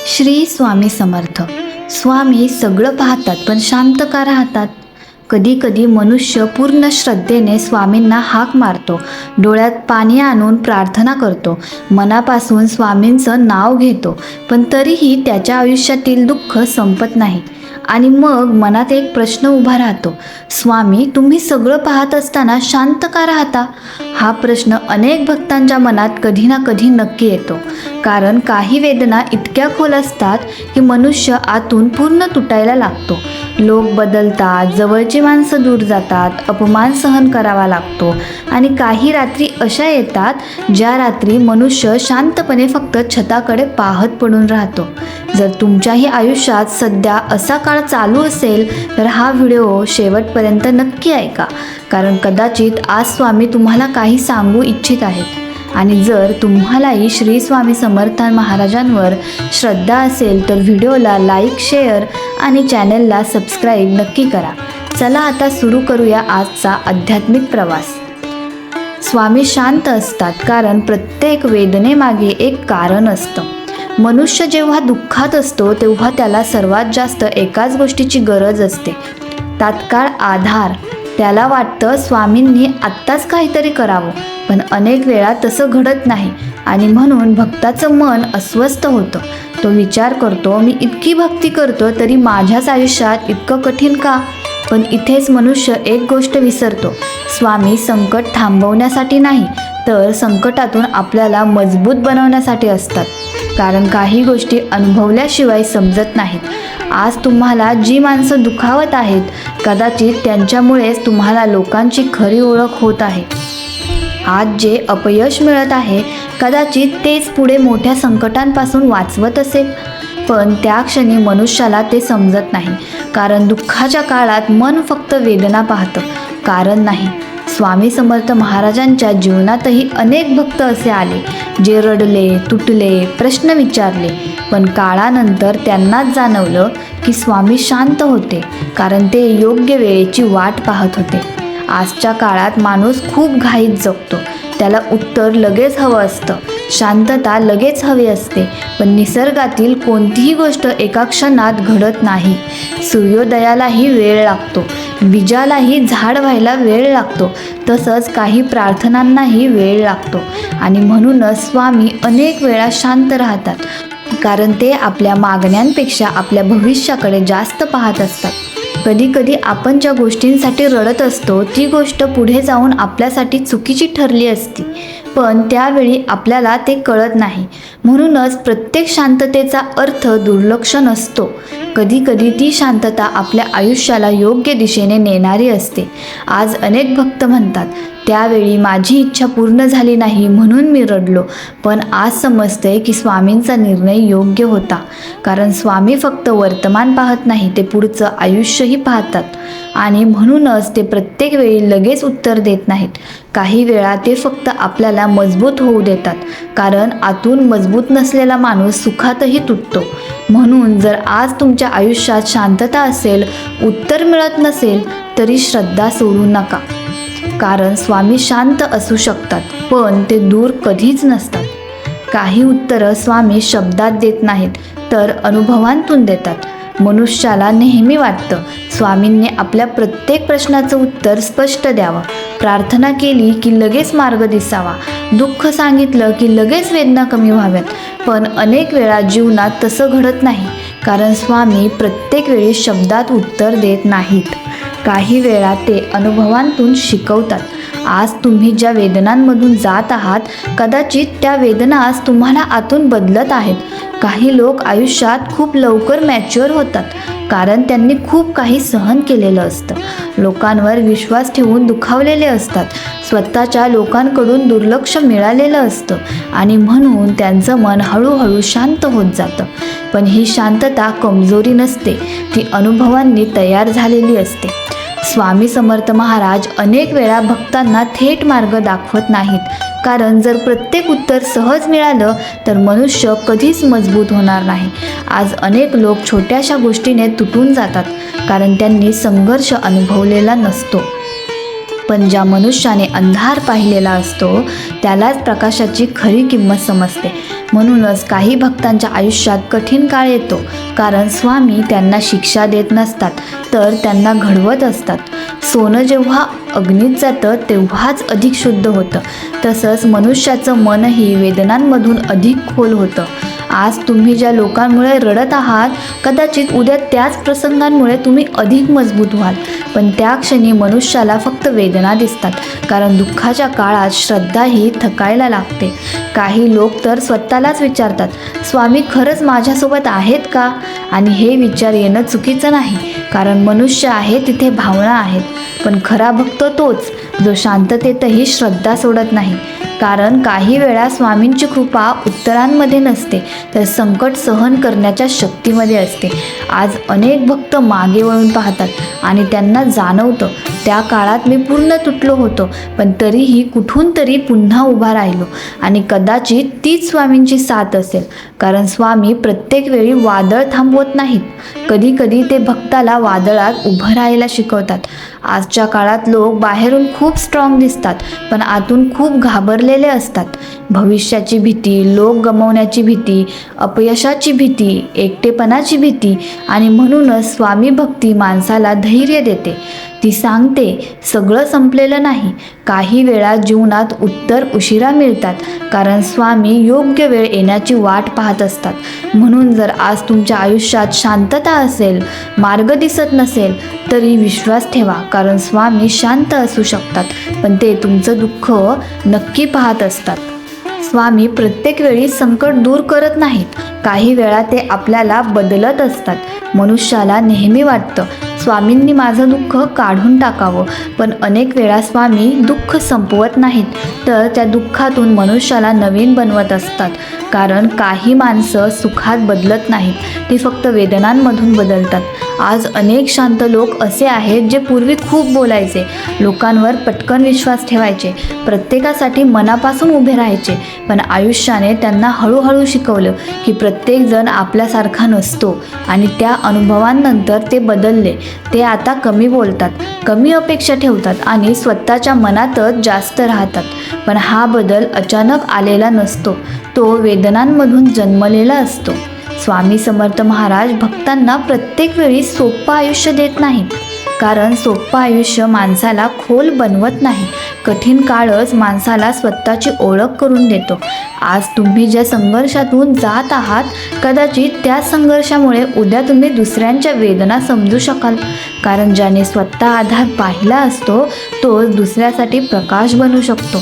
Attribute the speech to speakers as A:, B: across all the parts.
A: श्री स्वामी समर्थ. स्वामी सगळं पाहतात पण शांत का राहतात? कधी कधी मनुष्य पूर्ण श्रद्धेने स्वामींना हाक मारतो, डोळ्यात पाणी आणून प्रार्थना करतो, मनापासून स्वामींचं नाव घेतो, पण तरीही त्याच्या आयुष्यातील दुःख संपत नाही. आणि मग मनात एक प्रश्न उभा राहतो, स्वामी तुम्ही सगळं पाहत असताना शांत का राहता? हा प्रश्न अनेक भक्तांच्या मनात कधी ना कधी नक्की येतो. कारण काही वेदना इतक्या खोल असतात की मनुष्य आतून पूर्ण तुटायला लागतो. लोक बदलतात, जवळची माणसं दूर जातात, अपमान सहन करावा लागतो आणि काही रात्री अशा येतात ज्या रात्री मनुष्य शांतपणे फक्त छताकडे पाहत पडून राहतो. जर तुमच्याही आयुष्यात सध्या असा काळ चालू असेल तर हा व्हिडिओ शेवटपर्यंत नक्की ऐका, कारण कदाचित आज स्वामी तुम्हाला काही सांगू इच्छित आहेत. आणि जर तुम्हालाही श्री स्वामी समर्थ महाराजांवर श्रद्धा असेल तर व्हिडिओला लाईक, शेअर आणि चॅनलला सबस्क्राईब नक्की करा. चला आता सुरू करूया आजचा आध्यात्मिक प्रवास. स्वामी शांत असतात कारण प्रत्येक वेदनेमागे एक कारण असतं. मनुष्य जेव्हा दुःखात असतो तेव्हा त्याला सर्वात जास्त एकाच गोष्टीची गरज असते, तात्काळ आधार. त्याला वाटतं स्वामींनी आत्ताच काहीतरी करावं, पण अनेक वेळा तसं घडत नाही आणि म्हणून भक्ताचं मन अस्वस्थ होतं. तो विचार करतो, मी इतकी भक्ती करतो तरी माझ्याच आयुष्यात इतकं कठीण का? पण इथेच मनुष्य एक गोष्ट विसरतो, स्वामी संकट थांबवण्यासाठी नाही तर संकटातून आपल्याला मजबूत बनवण्यासाठी असतात. कारण काही गोष्टी अनुभवल्याशिवाय समजत नाहीत. आज तुम्हाला जी माणसं दुखावत आहेत कदाचित त्यांच्यामुळेच तुम्हाला लोकांची खरी ओळख होत आहे. आज जे अपयश मिळत आहे कदाचित तेच पुढे मोठ्या संकटांपासून वाचवत असेल. पण त्या क्षणी मनुष्याला ते समजत नाही, कारण दुःखाच्या काळात मन फक्त वेदना पाहतं, कारण नाही. स्वामी समर्थ महाराजांच्या जीवनातही अनेक भक्त असे आले जे रडले, तुटले, प्रश्न विचारले, पण काळानंतर त्यांनाच जाणवलं की स्वामी शांत होते, कारण ते योग्य वेळेची वाट पाहत होते. आजच्या काळात माणूस खूप घाईत जगतो. त्याला उत्तर लगेच हवं असतं, शांतता लगेच हवी असते, पण निसर्गातील कोणतीही गोष्ट एका क्षणात घडत नाही. सूर्योदयालाही वेळ लागतो, बीजालाही झाड व्हायला वेळ लागतो, तसंच काही प्रार्थनांनाही वेळ लागतो. आणि म्हणूनच स्वामी अनेक वेळा शांत राहतात, कारण ते आपल्या मागण्यांपेक्षा आपल्या भविष्याकडे जास्त पाहत असतात. कधी कधी आपण ज्या गोष्टींसाठी रडत असतो ती गोष्ट पुढे जाऊन आपल्यासाठी चुकीची ठरली असती, पण त्यावेळी आपल्याला ते कळत नाही. म्हणूनच प्रत्येक शांततेचा अर्थ दुर्लक्ष नसतो. कधी कधी ती शांतता आपल्या आयुष्याला योग्य दिशेने नेणारी असते. आज अनेक भक्त म्हणतात, त्यावेळी माझी इच्छा पूर्ण झाली नाही म्हणून मी रडलो, पण आज समजतंय की स्वामींचा निर्णय योग्य होता. कारण स्वामी फक्त वर्तमान पाहत नाही, ते पुढचं आयुष्यही पाहतात. आणि म्हणूनच ते प्रत्येक वेळी लगेच उत्तर देत नाहीत. काही वेळा ते फक्त आपल्याला मजबूत होऊ देतात, कारण आतून मजबूत नसलेला माणूस सुखातही तुटतो. म्हणून जर आज तुमच्या आयुष्यात शांतता असेल, उत्तर मिळत नसेल तरी श्रद्धा सोडू नका. कारण स्वामी शांत असू शकतात पण ते दूर कधीच नसतात. काही उत्तरं स्वामी शब्दात देत नाहीत तर अनुभवांतून देतात. मनुष्याला नेहमी वाटतं स्वामींनी आपल्या प्रत्येक प्रश्नाचं उत्तर स्पष्ट द्यावं, प्रार्थना केली की लगेच मार्ग दिसावा, दुःख सांगितलं की लगेच वेदना कमी व्हाव्यात. पण अनेक वेळा जीवनात तसं घडत नाही, कारण स्वामी प्रत्येक वेळी शब्दात उत्तर देत नाहीत. काही वेळा ते अनुभवांतून शिकवतात. आज तुम्ही ज्या वेदनांमधून जात आहात कदाचित त्या वेदना आज तुम्हाला आतून बदलत आहेत. काही लोक आयुष्यात खूप लवकर मॅच्युअर होतात, कारण त्यांनी खूप काही सहन केलेलं असतं. लोकांवर विश्वास ठेवून दुखावलेले असतात, स्वतःच्या लोकांकडून दुर्लक्ष मिळालेलं असतं आणि म्हणून त्यांचं मन हळूहळू शांत होत जातं. पण ही शांतता कमजोरी नसते, ती अनुभवांनी तयार झालेली असते. स्वामी समर्थ महाराज अनेक वेळा भक्तांना थेट मार्ग दाखवत नाहीत, कारण जर प्रत्येक उत्तर सहज मिळालं तर मनुष्य कधीच मजबूत होणार नाही. आज अनेक लोक छोट्याशा गोष्टीने तुटून जातात, कारण त्यांनी संघर्ष अनुभवलेला नसतो. पण ज्या मनुष्याने अंधार पाहिलेला असतो त्यालाच प्रकाशाची खरी किंमत समजते. म्हणूनच काही भक्तांच्या आयुष्यात कठीण काळ येतो, कारण स्वामी त्यांना शिक्षा देत नसतात, तर त्यांना घडवत असतात. सोनं जेव्हा अग्नीत जातं तेव्हाच अधिक शुद्ध होतं, तसंच मनुष्याचं मनही वेदनांमधून अधिक खोल होतं. आज तुम्ही ज्या लोकांमुळे रडत आहात, कदाचित उद्या त्याच प्रसंगांमुळे तुम्ही अधिक मजबूत व्हाल. पण त्या क्षणी मनुष्याला फक्त वेदना दिसतात, कारण दुःखाच्या काळात श्रद्धा ही थकायला लागते. काही लोक तर स्वतःलाच विचारतात, स्वामी खरंच माझ्यासोबत आहेत का? आणि हे विचार येणं चुकीचं नाही, कारण मनुष्य आहे तिथे भावना आहेत. पण खरा भक्त तोच जो शांततेतही श्रद्धा सोडत नाही. कारण काही वेळा स्वामींची कृपा उत्तरांमध्ये नसते, तर संकट सहन करण्याच्या शक्तीमध्ये असते. आज अनेक भक्त मागे वळून पाहतात आणि त्यांना जाणवतं, त्या काळात मी पूर्ण तुटलो होतो, पण तरीही कुठून तरी पुन्हा उभा राहिलो. आणि कदाचित तीच स्वामींची साथ असेल, कारण स्वामी प्रत्येक वेळी वादळ थांबवत नाहीत. कधी कधी ते भक्ताला वादळात उभं राहायला शिकवतात. आजच्या काळात लोक बाहेरून खूप स्ट्रॉंग दिसतात, पण आतून खूप घाबरलेले असतात. भविष्याची भीती, लोक गमावण्याची भीती, अपयशाची भीती, एकटेपणाची भीती, आणि म्हणूनच स्वामी भक्ती माणसाला धैर्य देते. ती सांगते, सगळं संपलेलं नाही. काही वेळा जीवनात उत्तर उशिरा मिळतात, कारण स्वामी योग्य वेळ येण्याची वाट पाहत असतात. म्हणून जर आज तुमच्या आयुष्यात शांतता असेल, मार्ग दिसत नसेल, तरी विश्वास ठेवा, कारण स्वामी शांत असू शकतात, पण ते तुमचं दुःख नक्की पाहत असतात. स्वामी प्रत्येक वेळी संकट दूर करत नाहीत. काही वेळा ते आपल्याला बदलत असतात. मनुष्याला नेहमी वाटतं, स्वामींनी माझं दुःख काढून टाकावं, पण अनेक वेळा स्वामी दुःख संपवत नाहीत, तर त्या दुःखातून मनुष्याला नवीन बनवत असतात. कारण काही माणसं सुखात बदलत नाहीत, ती फक्त वेदनांमधून बदलतात. आज अनेक शांत लोक असे आहेत जे पूर्वी खूप बोलायचे, लोकांवर पटकन विश्वास ठेवायचे, प्रत्येकासाठी मनापासून उभे राहायचे, पण आयुष्याने त्यांना हळूहळू शिकवलं की प्रत्येकजण आपल्यासारखा नसतो. आणि त्या अनुभवांनंतर ते बदलले. ते आता कमी बोलतात, कमी अपेक्षा ठेवतात आणि स्वतःच्या मनातच जास्त राहतात. पण हा बदल अचानक आलेला नसतो, तो वेदनांमधून जन्मलेला असतो. स्वामी समर्थ महाराज भक्तांना प्रत्येक वेळी सोपं आयुष्य देत नाहीत, कारण सोपं आयुष्य माणसाला खोल बनवत नाही. कठीण काळच माणसाला स्वतःची ओळख करून देतो. आज तुम्ही ज्या संघर्षातून जात आहात, कदाचित त्या संघर्षामुळे उद्या तुम्ही दुसऱ्यांच्या वेदना समजू शकाल. कारण ज्याने स्वतः आधार पाहिला असतो, तो दुसऱ्यासाठी प्रकाश बनू शकतो.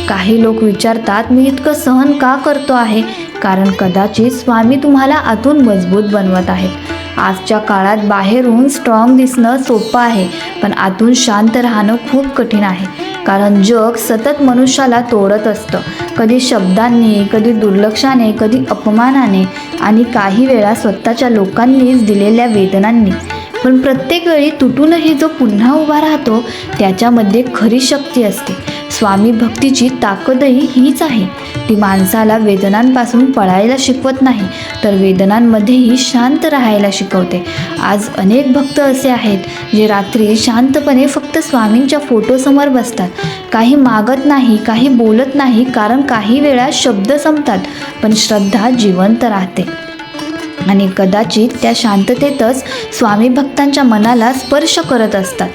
A: काही लोक विचारतात, मी इतकं सहन का करतो आहे? कारण कदाचित स्वामी तुम्हाला आतून मजबूत बनवत आहेत. आजच्या काळात बाहेरून स्ट्रॉंग दिसणं सोपं आहे, पण आतून शांत राहणं खूप कठीण आहे. कारण जग सतत मनुष्याला तोडत असतं, कधी शब्दांनी, कधी दुर्लक्षाने, कधी अपमानाने, आणि काही वेळा स्वतःच्या लोकांनीच दिलेल्या वेदनांनी. पण प्रत्येक वेळी तुटूनही जो पुन्हा उभा राहतो, त्याच्यामध्ये खरी शक्ती असते. स्वामी भक्तीची ताकदही हीच आहे. ती माणसाला वेदनांपासून पळायला शिकवत नाही, तर वेदनांमध्येही शांत राहायला शिकवते. आज अनेक भक्त असे आहेत जे रात्री शांतपणे फक्त स्वामींच्या फोटोसमोर बसतात. काही मागत नाही, काही बोलत नाही, कारण काही वेळा शब्द संपतात, पण श्रद्धा जिवंत राहते. आणि कदाचित त्या शांततेतच स्वामी भक्तांच्या मनाला स्पर्श करत असतात.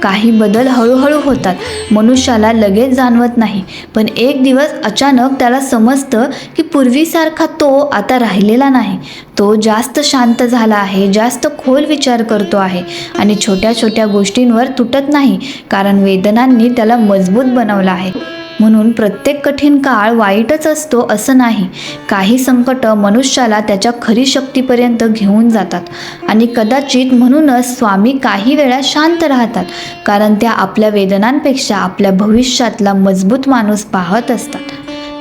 A: काही बदल हळूहळू होतात, मनुष्याला लगेच जाणवत नाही, पण एक दिवस अचानक त्याला समजतं की पूर्वीसारखा तो आता राहिलेला नाही. तो जास्त शांत झाला आहे, जास्त खोल विचार करतो आहे, आणि छोट्या छोट्या गोष्टींवर तुटत नाही, कारण वेदनांनी त्याला मजबूत बनवलं आहे. म्हणून प्रत्येक कठीण काळ वाईटच असतो असं नाही. काही संकट मनुष्याला त्याच्या खरी शक्तीपर्यंत घेऊन जातात. आणि कदाचित म्हणूनच स्वामी काही वेळा शांत राहतात, कारण त्या आपल्या वेदनांपेक्षा आपल्या भविष्यातला मजबूत माणूस पाहत असतात.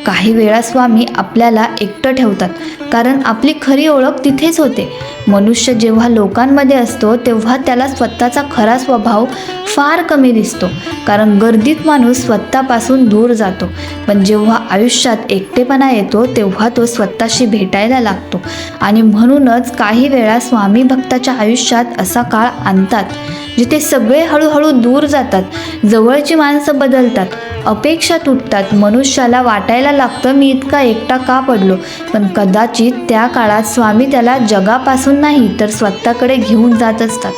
A: काही वेळा स्वामी आपल्याला एकटं ठेवतात, कारण आपली खरी ओळख तिथेच होते. मनुष्य जेव्हा लोकांमध्ये असतो तेव्हा त्याला स्वतःचा खरा स्वभाव फार कमी दिसतो, कारण गर्दीत माणूस स्वतःपासून दूर जातो. पण जेव्हा आयुष्यात एकटेपणा येतो तेव्हा तो स्वतःशी भेटायला लागतो. आणि म्हणूनच काही वेळा स्वामी भक्ताच्या आयुष्यात असा काळ आणतात जिथे सगळे हळूहळू दूर जातात, जवळची माणसं बदलतात, अपेक्षा तुटतात, मनुष्याला वाटायला लागतं मी इतका एकटा का पडलो. पण कदाचित त्या काळात स्वामी त्याला जगापासून नाही तर स्वतःकडे घेऊन जात असतात.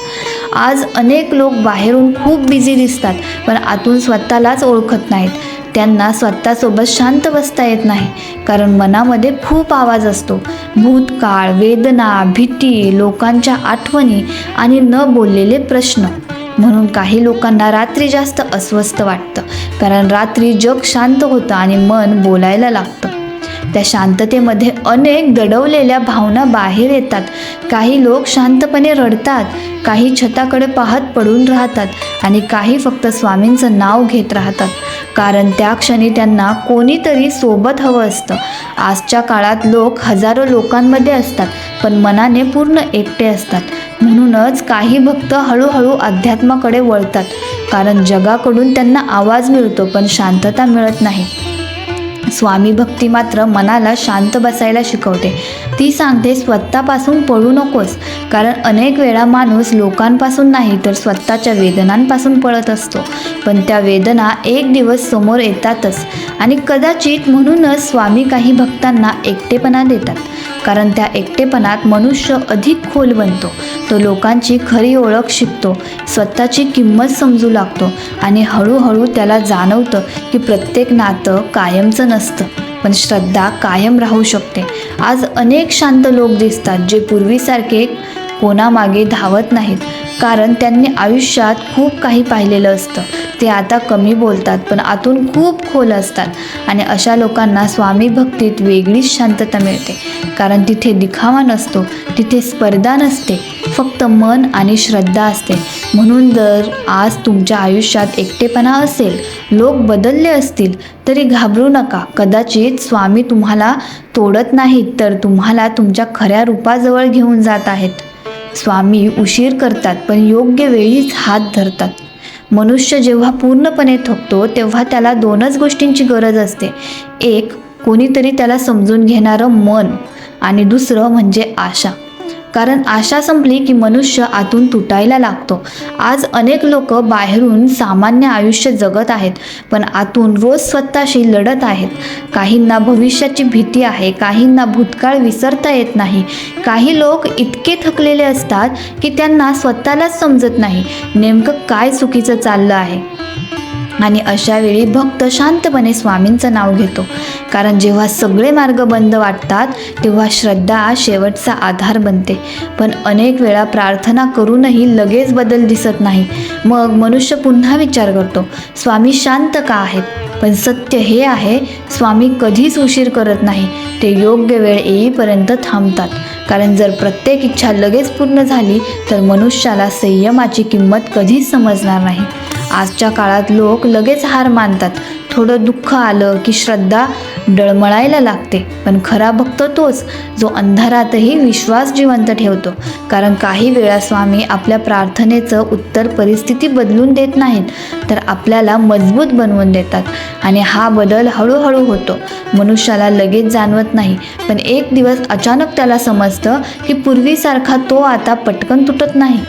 A: आज अनेक लोक बाहेरून खूप बिझी दिसतात पण आतून स्वतःलाच ओळखत नाहीत. त्यांना स्वतःसोबत शांत बसता येत नाही, कारण मनामध्ये खूप आवाज असतो. भूतकाळ, वेदना, भीती, लोकांच्या आठवणी आणि न बोललेले प्रश्न. म्हणून काही लोकांना रात्री जास्त अस्वस्थ वाटतं, कारण रात्री जग शांत होतं आणि मन बोलायला लागतं. त्या शांततेमध्ये अनेक दडवलेल्या भावना बाहेर येतात. काही लोक शांतपणे रडतात, काही छताकडे पाहत पडून राहतात आणि काही फक्त स्वामींचं नाव घेत राहतात, कारण त्या क्षणी त्यांना कोणीतरी सोबत हवं असतं. आजच्या काळात लोक हजारो लोकांमध्ये असतात पण मनाने पूर्ण एकटे असतात. म्हणूनच काही भक्त हळूहळू अध्यात्माकडे वळतात, कारण जगाकडून त्यांना आवाज मिळतो पण शांतता मिळत नाही. स्वामी भक्ती मात्र मनाला शांत बसायला शिकवते. ती सांगते स्वतःपासून पळू नकोस, कारण अनेक वेळा माणूस लोकांपासून नाही तर स्वतःच्या वेदनांपासून पळत असतो. पण त्या वेदना एक दिवस समोर येतातच आणि कदाचित म्हणूनच स्वामी काही भक्तांना एकटेपणा देतात, कारण त्या एकटेपणात मनुष्य अधिक खोल बनतो. तो लोकांची खरी ओळख शिकतो, स्वतःची किंमत समजू लागतो आणि हळूहळू त्याला जाणवतं की प्रत्येक नातं कायमचं नसतं, पण श्रद्धा कायम राहू शकते. आज अनेक शांत लोक दिसतात जे पूर्वीसारखे कोणामागे धावत नाहीत, कारण त्यांनी आयुष्यात खूप काही पाहिलेलं असतं. ते आता कमी बोलतात पण आतून खूप खोल असतात आणि अशा लोकांना स्वामी भक्तीत वेगळीच शांतता मिळते, कारण तिथे दिखावा नसतो, तिथे स्पर्धा नसते, फक्त मन आणि श्रद्धा असते. म्हणून जर आज तुमच्या आयुष्यात एकटेपणा असेल, लोक बदलले असतील तरी घाबरू नका. कदाचित स्वामी तुम्हाला तोडत नाहीत तर तुम्हाला तुमच्या खऱ्या रूपाजवळ घेऊन जात आहेत. स्वामी उशीर करतात पण योग्य वेळीच हात धरतात. मनुष्य जेव्हा पूर्णपणे थकतो तेव्हा त्याला दोनच गोष्टींची गरज असते. एक, कोणीतरी त्याला समजून घेणारं मन आणि दुसरं म्हणजे आशा. कारण आशा संपली की मनुष्य आतून तुटायला लागतो. आज अनेक लोक बाहेरून सामान्य आयुष्य जगत आहेत पण आतून रोज स्वतःशी लढत आहेत. काहींना भविष्याची भीती आहे, काहींना भूतकाळ विसरता येत नाही. काही लोक इतके थकलेले असतात की त्यांना स्वतःलाच समजत नाही नेमकं काय चुकीचं चाललं आहे. आणि अशा वेळी भक्त शांतपणे स्वामींचं नाव घेतो, कारण जेव्हा सगळे मार्ग बंद वाटतात तेव्हा श्रद्धा शेवटचा आधार बनते. पण अनेक वेळा प्रार्थना करूनही लगेच बदल दिसत नाही. मग मनुष्य पुन्हा विचार करतो, स्वामी शांत का आहेत? पण सत्य हे आहे, स्वामी कधीच उशीर करत नाही. ते योग्य वेळ येईपर्यंत थांबतात, कारण जर प्रत्येक इच्छा लगेच पूर्ण झाली तर मनुष्याला संयमाची किंमत कधीच समजणार नाही. आजच्या काळात लोक लगेच हार मानतात. थोडं दुःख आलं की श्रद्धा डळमळायला लागते. पण खरा भक्त तोच जो अंधारातही विश्वास जिवंत ठेवतो, कारण काही वेळा स्वामी आपल्या प्रार्थनेचं उत्तर परिस्थिती बदलून देत नाहीत तर आपल्याला मजबूत बनवून देतात. आणि हा बदल हळूहळू होतो, मनुष्याला लगेच जाणवत नाही. पण एक दिवस अचानक त्याला समजतं की पूर्वीसारखा तो आता पटकन तुटत नाही.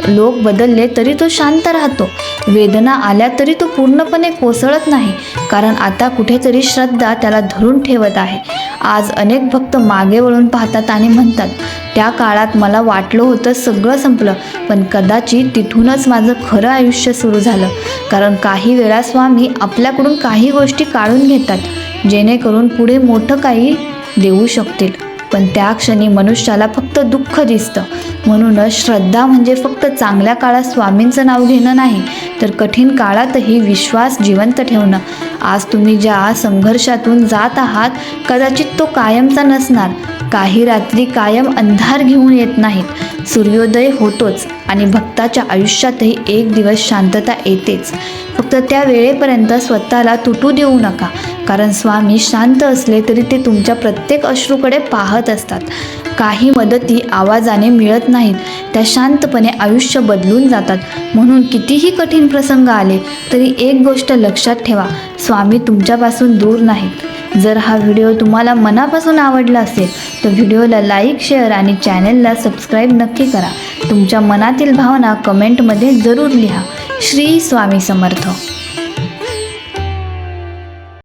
A: लोक बदलले तरी तो शांत राहतो, वेदना आल्या तरी तो पूर्णपणे कोसळत नाही, कारण आता कुठेतरी श्रद्धा त्याला धरून ठेवत आहे. आज अनेक भक्त मागे वळून पाहतात आणि म्हणतात, त्या काळात मला वाटलं होतं सगळं संपलं, पण कदाचित तिथूनच माझं खरं आयुष्य सुरू झालं. कारण काही वेळा स्वामी आपल्याकडून काही गोष्टी काढून घेतात जेणेकरून पुढे मोठं काही देऊ शकतील. पण त्या क्षणी मनुष्याला फक्त दुःख दिसतं. म्हणूनच श्रद्धा म्हणजे फक्त चांगल्या काळात स्वामींचं नाव घेणं नाही, तर कठीण काळातही विश्वास जिवंत ठेवणं. आज तुम्ही ज्या संघर्षातून जात आहात कदाचित तो कायमचा नसणार. काही रात्री कायम अंधार घेऊन येत नाहीत, सूर्योदय होतोच आणि भक्ताच्या आयुष्यातही एक दिवस शांतता येतेच. फक्त त्या वेळेपर्यंत स्वतःला तुटू देऊ नका, कारण स्वामी शांत असले तरी ते तुमच्या प्रत्येक अश्रूकडे पाहत असतात. काही मदती आवाजाने मिळत नाहीत, त्या शांतपणे आयुष्य बदलून जातात. म्हणून कितीही कठीण प्रसंग आले तरी एक गोष्ट लक्षात ठेवा, स्वामी तुमच्यापासून दूर नाहीत. जर हा व्हिडिओ तुम्हाला मनापासून आवडला असेल तर व्हिडिओला लाईक, शेअर आणि चॅनलला सबस्क्राईब नक्की करा. तुमच्या मनातील भावना कमेंटमध्ये जरूर लिहा. श्री स्वामी समर्थ.